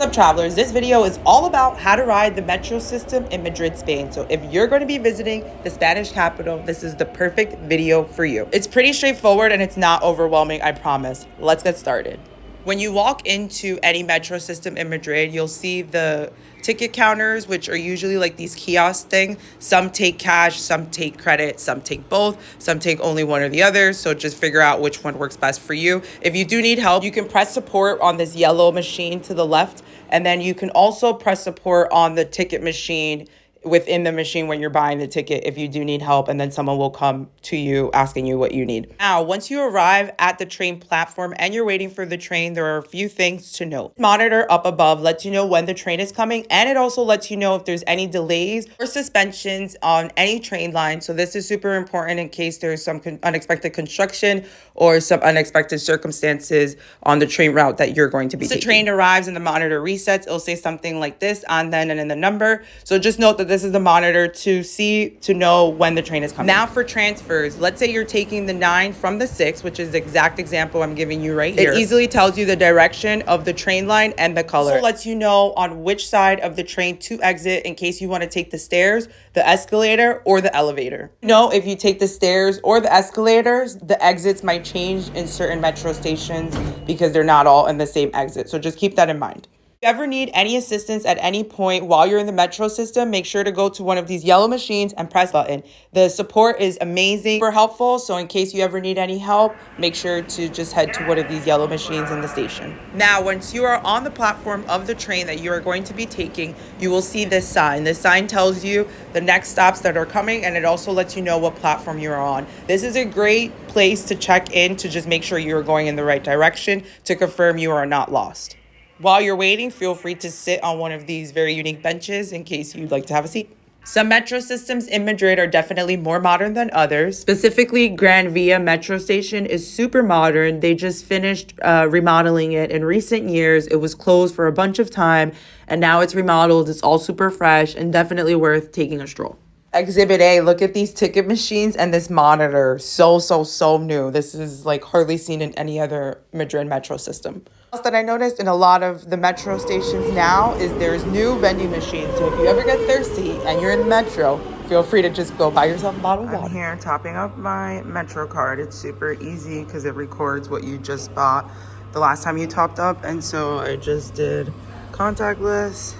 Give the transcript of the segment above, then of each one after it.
What's up, travelers? This video is all about how to ride the metro system in Madrid, Spain. So if you're going to be visiting the Spanish capital, this is the perfect video for you. It's pretty straightforward and it's not overwhelming, I promise. Let's get started. When you walk into any metro system in Madrid, you'll see the ticket counters, which are usually like these kiosk thing. Some take cash, some take credit, some take both, some take only one or the other. So just figure out which one works best for you. If you do need help, you can press support on this yellow machine to the left. And then you can also press support on the ticket machine within the machine when you're buying the ticket if you do need help, and then someone will come to you asking you what you need. Now, once you arrive at the train platform and you're waiting for the train, there are a few things to note. Monitor up above lets you know when the train is coming, and it also lets you know if there's any delays or suspensions on any train line. So this is super important in case there's some unexpected construction or some unexpected circumstances on the train route that you're going to be taking. Once the train arrives and the monitor resets, it'll say something like this on then and in the number. So just note that this is the monitor to know when the train is coming. Now for transfers, let's say you're taking the 9 from the 6, which is the exact example I'm giving you right here. It easily tells you the direction of the train line and the color. Also lets you know on which side of the train to exit in case you want to take the stairs, the escalator, or the elevator. If you take the stairs or the escalators, the exits might change in certain metro stations because they're not all in the same exit. So just keep that in mind. If you ever need any assistance at any point while you're in the metro system, make sure to go to one of these yellow machines and press button. The support is amazing, super helpful. So in case you ever need any help, make sure to just head to one of these yellow machines in the station. Now, once you are on the platform of the train that you are going to be taking, you will see this sign. This sign tells you the next stops that are coming, and it also lets you know what platform you are on. This is a great place to check in to just make sure you are going in the right direction to confirm you are not lost. While you're waiting, feel free to sit on one of these very unique benches in case you'd like to have a seat. Some metro systems in Madrid are definitely more modern than others. Specifically, Gran Via metro station is super modern. They just finished remodeling it in recent years. It was closed for a bunch of time, and now it's remodeled. It's all super fresh and definitely worth taking a stroll. Exhibit A, look at these ticket machines and this monitor. So new. This is like hardly seen in any other Madrid metro system. Else that I noticed in a lot of the metro stations now is there's new vending machines. So if you ever get thirsty and you're in the metro, feel free to just go buy yourself a bottle of water. I'm here topping up my metro card. It's super easy because it records what you just bought the last time you topped up. And so I just did contactless,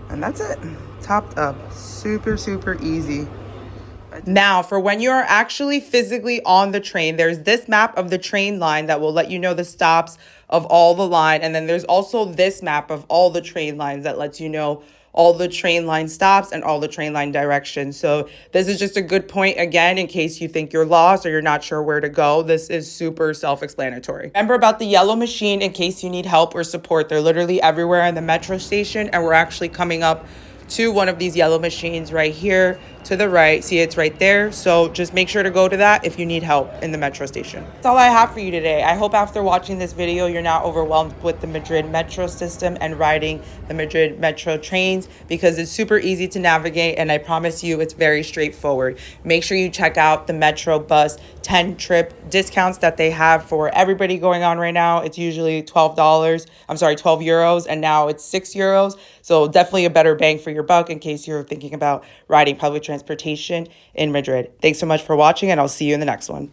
and that's it. Topped up. Super easy. Now, for when you are actually physically on the train, there's this map of the train line that will let you know the stops of all the line. And then there's also this map of all the train lines that lets you know all the train line stops and all the train line directions. So this is just a good point, again, in case you think you're lost or you're not sure where to go. This is super self-explanatory. Remember about the yellow machine in case you need help or support. They're literally everywhere in the metro station, and we're actually coming up to one of these yellow machines right here to the right. See, it's right there. So just make sure to go to that if you need help in the metro station. That's all I have for you today. I hope after watching this video, you're not overwhelmed with the Madrid metro system and riding the Madrid metro trains, because it's super easy to navigate, and I promise you it's very straightforward. Make sure you check out the Metro Bus 10 trip discounts that they have for everybody going on right now. It's usually $12, 12 euros, and now it's 6 euros. So definitely a better bang for your buck in case you're thinking about riding public transportation in Madrid. Thanks so much for watching, and I'll see you in the next one.